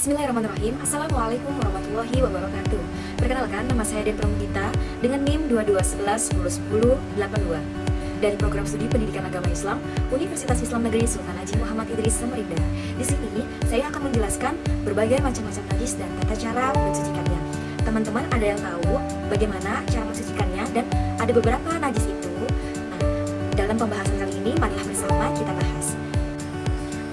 Bismillahirrahmanirrahim. Assalamualaikum warahmatullahi wabarakatuh. Perkenalkan, nama saya Den Pramudita dengan NIM 2211101082 dari Program Studi Pendidikan Agama Islam Universitas Islam Negeri Sultan Haji Muhammad Idris Samarinda. Di sini saya akan menjelaskan berbagai macam-macam najis dan tata cara mensucikannya. Teman-teman ada yang tahu bagaimana cara mensucikannya dan ada beberapa najis itu. Nah, dalam pembahasan kali ini marilah bersama kita bahas.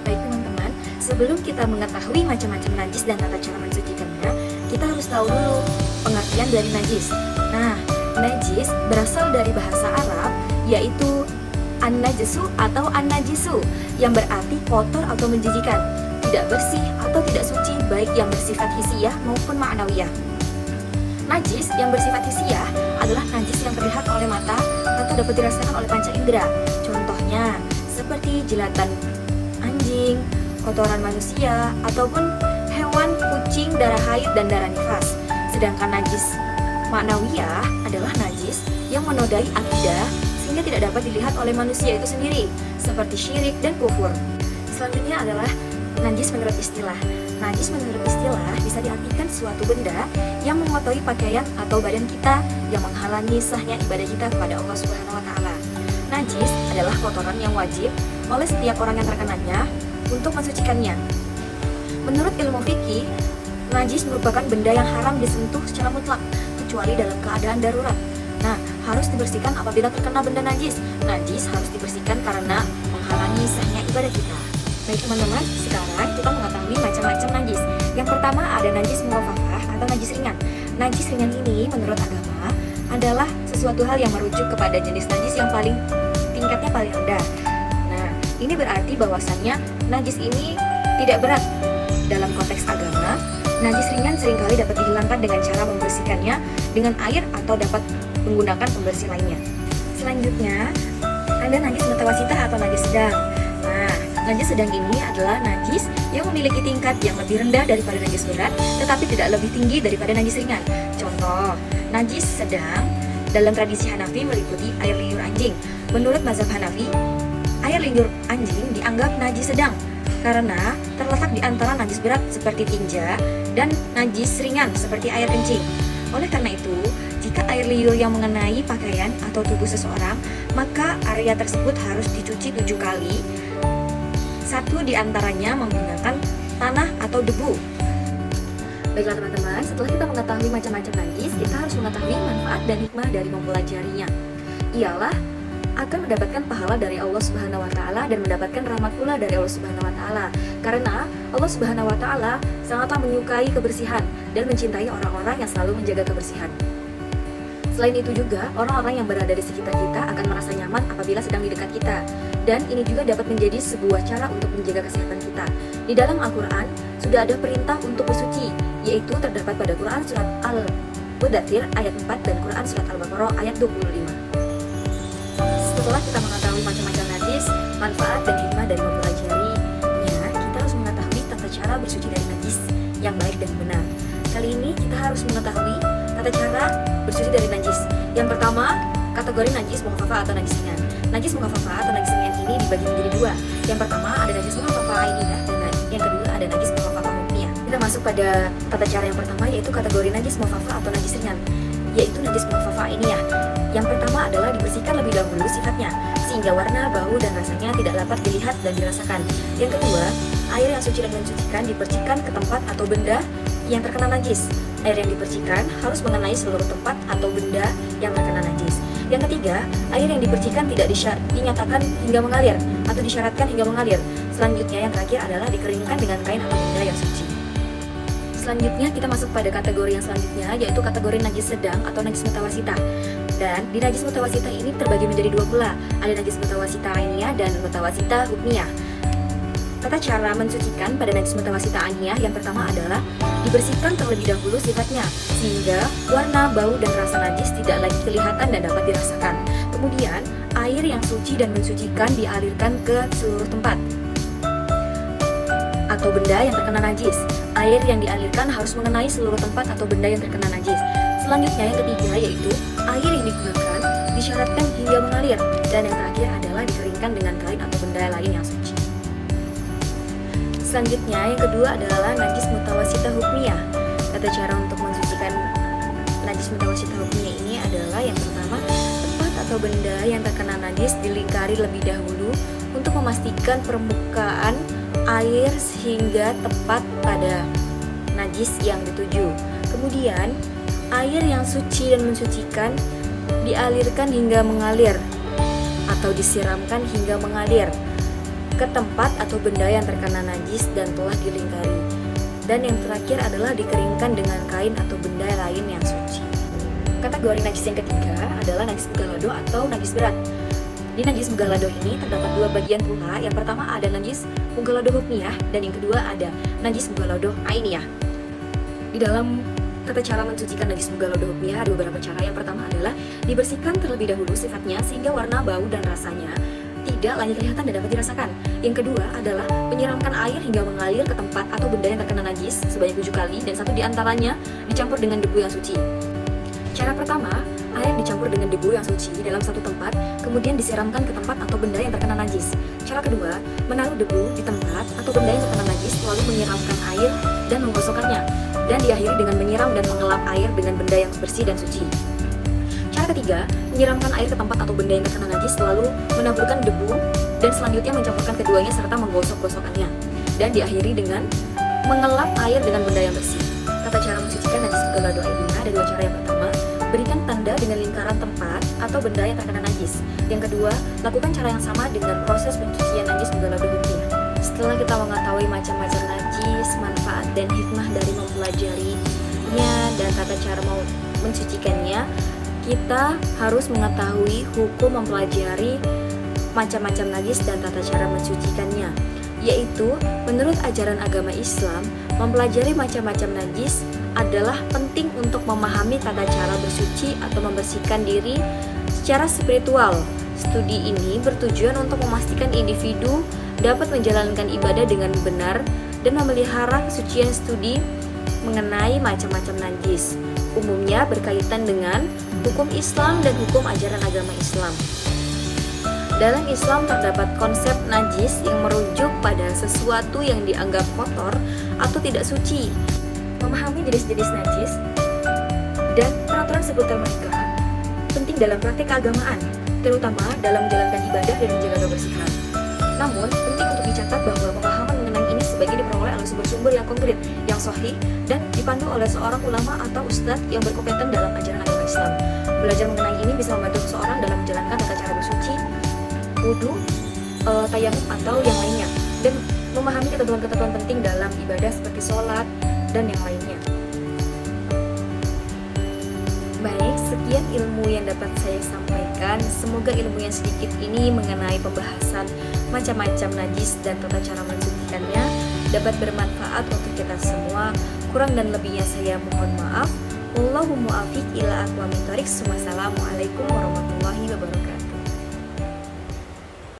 Baik teman-teman, sebelum kita mengetahui macam-macam najis dan tata cara mensucikannya, kita harus tahu dulu pengertian dari najis. Nah, najis berasal dari bahasa Arab yaitu an-najasu atau an-najisu yang berarti kotor atau menjijikan, tidak bersih atau tidak suci baik yang bersifat hissiyah maupun ma'nawiyah. Najis yang bersifat hissiyah adalah najis yang terlihat oleh mata atau dapat dirasakan oleh panca indera. Contohnya seperti jilatan anjing, kotoran manusia, ataupun hewan, kucing, darah haid, dan darah nifas. Sedangkan najis ma'nawiyah adalah najis yang menodai akidah sehingga tidak dapat dilihat oleh manusia itu sendiri, seperti syirik dan kufur. Selanjutnya adalah najis menurut istilah. Najis menurut istilah bisa diartikan suatu benda yang mengotori pakaian atau badan kita yang menghalangi sahnya ibadah kita kepada Allah Subhanahu wa taala. Najis adalah kotoran yang wajib oleh setiap orang yang terkenanya untuk mensucikannya. Menurut ilmu fikih, najis merupakan benda yang haram disentuh secara mutlak kecuali dalam keadaan darurat. Nah, harus dibersihkan apabila terkena benda najis. Najis harus dibersihkan karena menghalangi sahnya ibadah kita. Baik teman-teman, sekarang kita mengetahui macam-macam najis. Yang pertama ada najis mukhafafah atau najis ringan. Najis ringan ini menurut agama adalah sesuatu hal yang merujuk kepada jenis najis yang tingkatnya paling rendah. Nah, ini berarti bahwasannya najis ini tidak berat. Dalam konteks agama, najis ringan seringkali dapat dihilangkan dengan cara membersihkannya dengan air atau dapat menggunakan pembersih lainnya. Selanjutnya, ada najis mutawasitah atau najis sedang. Nah, najis sedang ini adalah najis yang memiliki tingkat yang lebih rendah daripada najis berat, tetapi tidak lebih tinggi daripada najis ringan. Contoh, najis sedang dalam tradisi Hanafi meliputi air liur anjing. Menurut mazhab Hanafi, air liur anjing dianggap najis sedang karena terletak di antara najis berat seperti tinja dan najis ringan seperti air kencing. Oleh karena itu, jika air liur yang mengenai pakaian atau tubuh seseorang, maka area tersebut harus dicuci 7 kali. Satu di antaranya menggunakan tanah atau debu. Baiklah teman-teman, setelah kita mengetahui macam-macam najis, kita harus mengetahui manfaat dan hikmah dari mempelajarinya. Ialah akan mendapatkan pahala dari Allah Subhanahu wa taala dan mendapatkan rahmat pula dari Allah Subhanahu wa taala. Karena Allah Subhanahu wa taala sangatlah menyukai kebersihan dan mencintai orang-orang yang selalu menjaga kebersihan. Selain itu juga, orang-orang yang berada di sekitar kita akan merasa nyaman apabila sedang di dekat kita. Dan ini juga dapat menjadi sebuah cara untuk menjaga kesehatan kita. Di dalam Al-Quran, sudah ada perintah untuk bersuci, yaitu terdapat pada Quran Surat Al-Mudaththir ayat 4 dan Quran Surat Al-Baqarah ayat 25. Setelah kita mengetahui macam-macam najis, manfaat dan hikmah dari mempelajarinya, kita harus mengetahui tata cara bersuci dari najis yang baik dan benar. Kali ini kita harus mengetahui tata cara bersuci dari najis. Yang pertama, kategori najis mukhafafah atau najis ringan. Najis mukhafafah atau najis ringan ini dibagi menjadi dua. Yang pertama ada najis mukhafafah ainiyah dan yang kedua ada najis mukhafafah hukmiyah. Kita masuk pada tata cara yang pertama, yaitu kategori najis mukhafafah atau najis ringan, yaitu najis mukhafafah ainiyah. Yang pertama adalah dibersihkan lebih dahulu sifatnya sehingga warna, bau, dan rasanya tidak dapat dilihat dan dirasakan. Yang kedua, air yang suci dan mensucikan dipercikan ke tempat atau benda yang terkena najis. Air yang dipercikan harus mengenai seluruh tempat atau benda yang terkena najis. Yang ketiga, air yang dipercikan tidak dinyatakan hingga mengalir atau disyaratkan hingga mengalir. Selanjutnya yang terakhir adalah dikeringkan dengan kain atau benda yang suci. Selanjutnya kita masuk pada kategori yang selanjutnya, yaitu kategori najis sedang atau najis mutawasitah. Dan di najis mutawasitah ini terbagi menjadi dua pula. Ada najis mutawasitah ainiyah dan mutawasitah hukmiyah. Tata cara mensucikan pada najis mutawasitah ainiyah yang pertama adalah dibersihkan terlebih dahulu sifatnya sehingga warna, bau, dan rasa najis tidak lagi kelihatan dan dapat dirasakan. Kemudian air yang suci dan mensucikan dialirkan ke seluruh tempat atau benda yang terkena najis. Air yang dialirkan harus mengenai seluruh tempat atau benda yang terkena najis. Selanjutnya yang ketiga yaitu air yang digunakan disyaratkan hingga mengalir, dan yang terakhir adalah dikeringkan dengan kain atau benda lain yang suci. Selanjutnya yang kedua adalah najis mutawasitah tata cara untuk mensucikan najis mutawasyit hukumnya ini adalah yang pertama, tempat atau benda yang terkena najis dilingkari lebih dahulu untuk memastikan permukaan air sehingga tepat pada najis yang dituju. Kemudian, air yang suci dan mensucikan dialirkan hingga mengalir atau disiramkan hingga mengalir ke tempat atau benda yang terkena najis dan telah dilingkari. Dan yang terakhir adalah dikeringkan dengan kain atau benda lain yang suci. Kategori najis yang ketiga adalah najis mughalladhah atau najis berat. Di najis mughalladhah ini terdapat dua bagian pula. Yang pertama ada najis mughalladhah hukmiyah dan yang kedua ada najis mughalladhah ainiyah. Di dalam tata cara mensucikan najis mughalladhah hukmiyah ada beberapa cara. Yang pertama adalah dibersihkan terlebih dahulu sifatnya sehingga warna, bau, dan rasanya tidak lagi kelihatan dan dapat dirasakan. Yang kedua adalah menyiramkan air hingga mengalir ke tempat atau benda yang terkena najis sebanyak 7 kali dan satu diantaranya dicampur dengan debu yang suci. Cara pertama, air dicampur dengan debu yang suci dalam satu tempat, kemudian disiramkan ke tempat atau benda yang terkena najis. Cara kedua, menaruh debu di tempat atau benda yang terkena najis, lalu menyiramkan air dan menggosokkannya, dan diakhiri dengan menyiram dan mengelap air dengan benda yang bersih dan suci. Cara ketiga, menyiramkan air ke tempat atau benda yang terkena najis, lalu menaburkan debu, dan selanjutnya mencampurkan keduanya serta menggosok-gosokkannya, dan diakhiri dengan mengelap air dengan benda yang bersih. Tata cara mensucikan najis mughalladhah ini ada dua cara. Yang pertama, berikan tanda dengan lingkaran tempat atau benda yang terkena najis. Yang kedua, lakukan cara yang sama dengan proses pencucian najis mughalladhah hukmiyah. Setelah kita mengetahui macam-macam najis, manfaat dan hikmah dari mempelajarinya dan tata cara mau mensucikannya, kita harus mengetahui hukum mempelajari macam-macam najis dan tata cara mensucikannya, yaitu menurut ajaran agama Islam, mempelajari macam-macam najis adalah penting untuk memahami tata cara bersuci atau membersihkan diri secara spiritual. Studi ini bertujuan untuk memastikan individu dapat menjalankan ibadah dengan benar dan memelihara kesucian. Studi mengenai macam-macam najis umumnya berkaitan dengan hukum Islam dan hukum ajaran agama Islam. Dalam Islam terdapat konsep najis yang merujuk pada sesuatu yang dianggap kotor atau tidak suci. Memahami jenis-jenis najis dan peraturan seputar mereka penting dalam praktek keagamaan, terutama dalam menjalankan ibadah dan menjaga kebersihan. Namun, penting untuk dicatat bahwa pemahaman mengenai ini sebaiknya diperoleh oleh sumber-sumber yang konkret, yang sahih, dan dipandu oleh seorang ulama atau ustadz yang berkompeten dalam ajaran agama Islam. Belajar mengenai ini bisa membantu seseorang dalam menjalankan tata cara bersuci, wudu, tayamum atau yang lainnya, dan memahami ketentuan-ketentuan penting dalam ibadah seperti sholat dan yang lainnya. Baik, sekian ilmu yang dapat saya sampaikan. Semoga ilmu yang sedikit ini mengenai pembahasan macam-macam najis dan tata cara mensucikannya dapat bermanfaat untuk kita semua. Kurang dan lebihnya saya mohon maaf. Wallahu muwaffiq ila aqwamit thoriq. Wassalamualaikum warahmatullahi wabarakatuh.